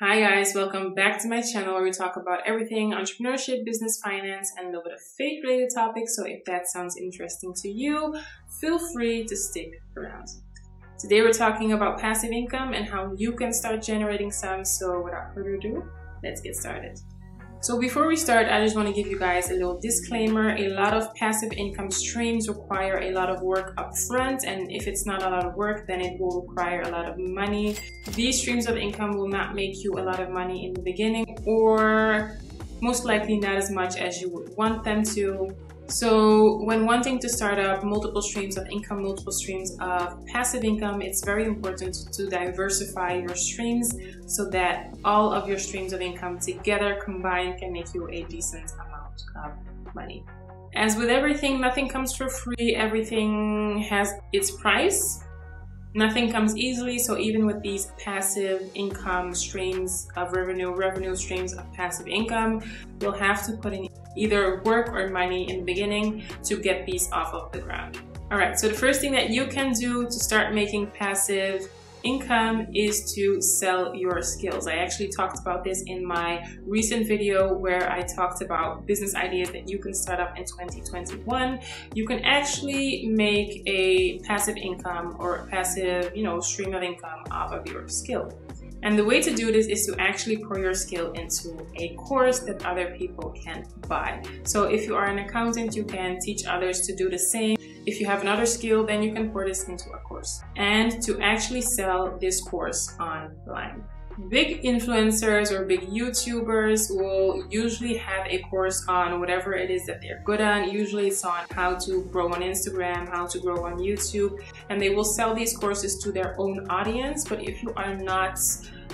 Hi guys, welcome back to my channel where we talk about everything entrepreneurship, business, finance, and a little bit of faith related topics. So if that sounds interesting to you, feel free to stick around. Today we're talking about passive income and how you can start generating some. So without further ado, let's get started. So before we start, I just want to give you guys a little disclaimer. A lot of passive income streams require a lot of work up front, and if it's not a lot of work, then it will require a lot of money. These streams of income will not make you a lot of money in the beginning, or most likely not as much as you would want them to. So when wanting to start up multiple streams of income, multiple streams of passive income, it's very important to diversify your streams so that all of your streams of income together combined can make you a decent amount of money. As with everything, nothing comes for free. Everything has its price. Nothing comes easily, so even with these passive income streams of revenue streams of passive income, you'll have to put in either work or money in the beginning to get these off of the ground. All right, so the first thing that you can do to start making passive income is to sell your skills. I actually talked about this in my recent video where I talked about business ideas that you can start up in 2021. You can actually make a passive income or a passive, stream of income off of your skill. And the way to do this is to actually pour your skill into a course that other people can buy. So if you are an accountant, you can teach others to do the same. If you have another skill, then you can pour this into a course and to actually sell this course online. Big influencers or big YouTubers will usually have a course on whatever it is that they're good on. Usually it's on how to grow on Instagram, how to grow on YouTube, and they will sell these courses to their own audience. But if you are not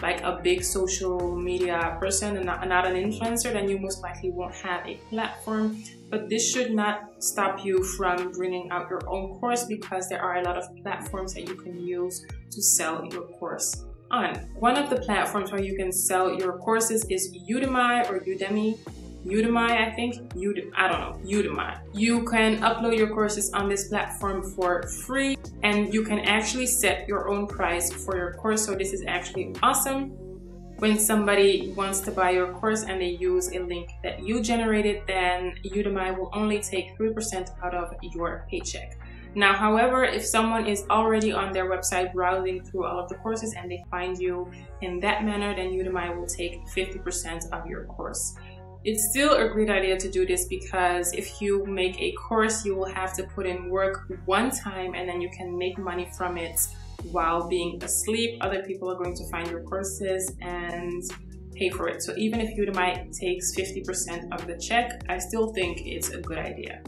like a big social media person and not an influencer, then you most likely won't have a platform. But this should not stop you from bringing out your own course, because there are a lot of platforms that you can use to sell your course on. One of the platforms where you can sell your courses is Udemy or Udemy. Udemy, I think. Udemy. You can upload your courses on this platform for free, and you can actually set your own price for your course. So this is actually awesome. When somebody wants to buy your course and they use a link that you generated, then Udemy will only take 3% out of your paycheck. Now, however, if someone is already on their website browsing through all of the courses and they find you in that manner, then Udemy will take 50% of your course. It's still a great idea to do this, because if you make a course, you will have to put in work one time and then you can make money from it while being asleep. Other people are going to find your courses and pay for it. So even if Udemy takes 50% of the check, I still think it's a good idea.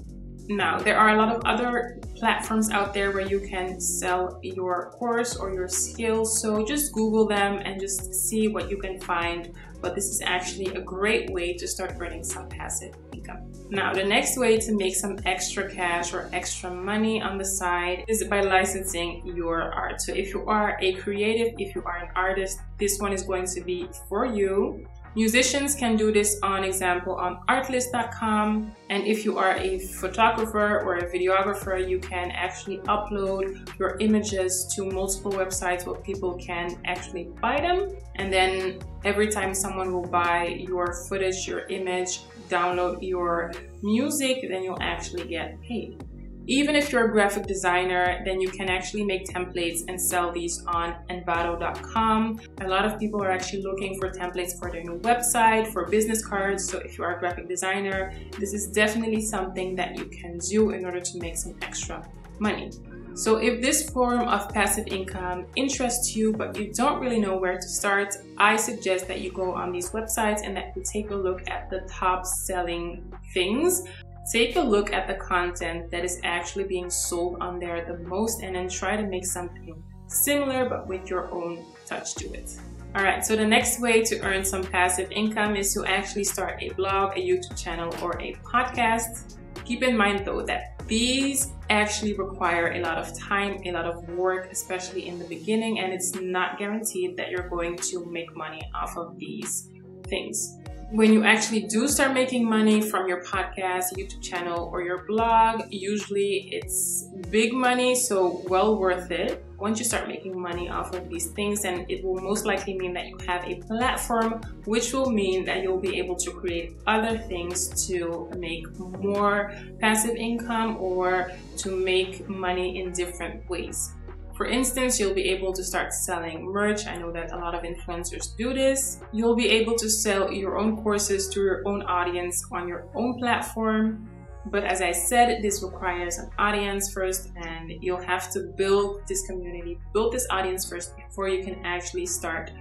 Now, there are a lot of other platforms out there where you can sell your course or your skills. So just Google them and just see what you can find. But this is actually a great way to start earning some passive income. Now, the next way to make some extra cash or extra money on the side is by licensing your art. So if you are a creative, if you are an artist, this one is going to be for you. Musicians can do this, on example, on artlist.com. And if you are a photographer or a videographer, you can actually upload your images to multiple websites where people can actually buy them. And then every time someone will buy your footage, your image, download your music, then you'll actually get paid. Even if you're a graphic designer, then you can actually make templates and sell these on envato.com. A lot of people are actually looking for templates for their new website, for business cards. So if you are a graphic designer, this is definitely something that you can do in order to make some extra money. So if this form of passive income interests you, but you don't really know where to start, I suggest that you go on these websites and that you take a look at the top selling things. Take a look at the content that is actually being sold on there the most, and then try to make something similar but with your own touch to it. Alright, so the next way to earn some passive income is to actually start a blog, a YouTube channel, or a podcast. Keep in mind though that these actually require a lot of time, a lot of work, especially in the beginning, and it's not guaranteed that you're going to make money off of these things. When you actually do start making money from your podcast, YouTube channel, or your blog, usually it's big money, so well worth it. Once you start making money off of these things, then it will most likely mean that you have a platform, which will mean that you'll be able to create other things to make more passive income or to make money in different ways. For instance, you'll be able to start selling merch. I know that a lot of influencers do this. You'll be able to sell your own courses to your own audience on your own platform. But as I said, this requires an audience first, and you'll have to build this community, build this audience first before you can actually start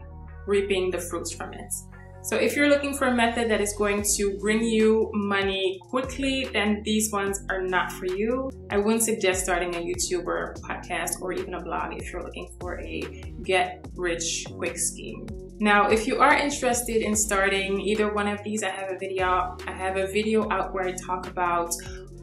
reaping the fruits from it. So if you're looking for a method that is going to bring you money quickly, then these ones are not for you. I wouldn't suggest starting a YouTube or a podcast or even a blog if you're looking for a get rich quick scheme. Now, if you are interested in starting either one of these, I have a video out where I talk about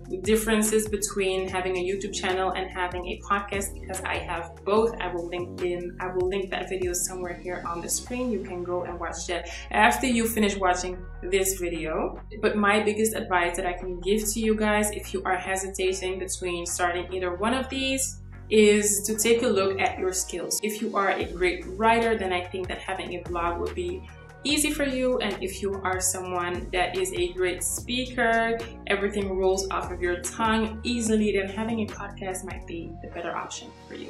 the differences between having a YouTube channel and having a podcast, because I have both. I will link that video somewhere here on the screen. You can go and watch that after you finish watching this video. But my biggest advice that I can give to you guys, if you are hesitating between starting either one of these, is to take a look at your skills. If you are a great writer, then I think that having a blog would be easy for you. And if you are someone that is a great speaker, everything rolls off of your tongue easily, then having a podcast might be the better option for you.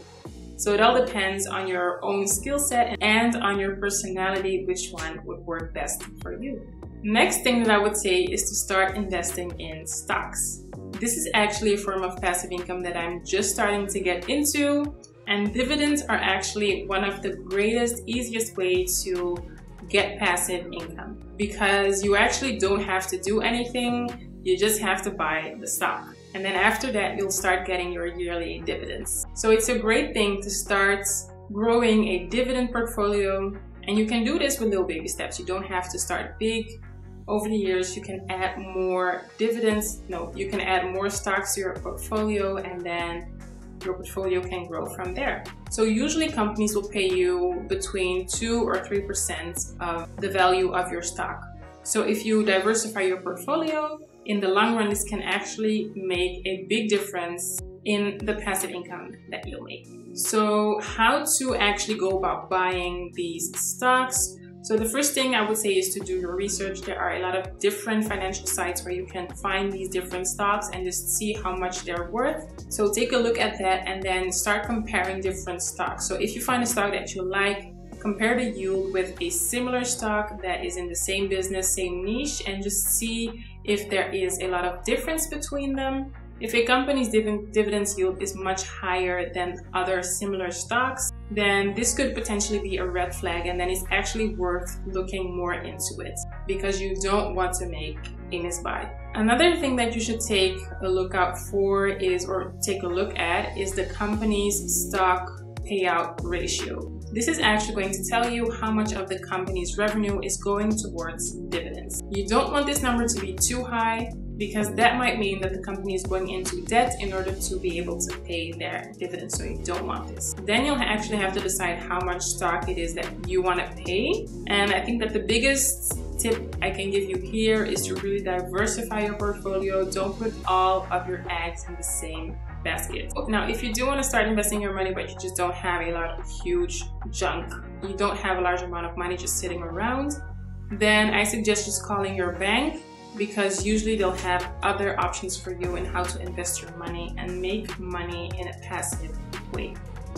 So it all depends on your own skill set and on your personality, which one would work best for you. Next thing that I would say is to start investing in stocks. This is actually a form of passive income that I'm just starting to get into, and dividends are actually one of the greatest, easiest ways to get passive income, because you actually don't have to do anything. You just have to buy the stock, and then after that you'll start getting your yearly dividends. So it's a great thing to start growing a dividend portfolio, and you can do this with little baby steps. You don't have to start big. Over the years you can add more you can add more stocks to your portfolio, and then your portfolio can grow from there. So usually companies will pay you between 2 or 3% of the value of your stock. So if you diversify your portfolio, in the long run, this can actually make a big difference in the passive income that you'll make. So how to actually go about buying these stocks? So the first thing I would say is to do your research. There are a lot of different financial sites where you can find these different stocks and just see how much they're worth. So take a look at that and then start comparing different stocks. So if you find a stock that you like, compare the yield with a similar stock that is in the same business, same niche, and just see if there is a lot of difference between them. If a company's dividends yield is much higher than other similar stocks, then this could potentially be a red flag, and then it's actually worth looking more into it, because you don't want to make a misbuy. Another thing that you should take a look at is the company's stock payout ratio. This is actually going to tell you how much of the company's revenue is going towards dividends. You don't want this number to be too high, because that might mean that the company is going into debt in order to be able to pay their dividends. So you don't want this. Then you'll actually have to decide how much stock it is that you want to pay. And I think that the biggest tip I can give you here is to really diversify your portfolio. Don't put all of your eggs in the same basket. Now, if you do want to start investing your money, but you just don't have a lot of huge junk, you don't have a large amount of money just sitting around, then I suggest just calling your bank, because usually they'll have other options for you in how to invest your money and make money in a passive way.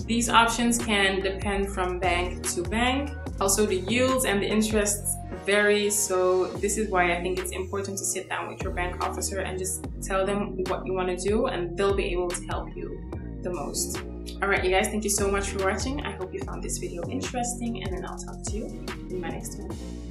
These options can depend from bank to bank. Also, the yields and the interests vary, so this is why I think it's important to sit down with your bank officer and just tell them what you want to do, and they'll be able to help you the most. Alright, you guys, thank you so much for watching. I hope you found this video interesting, and then I'll talk to you in my next one.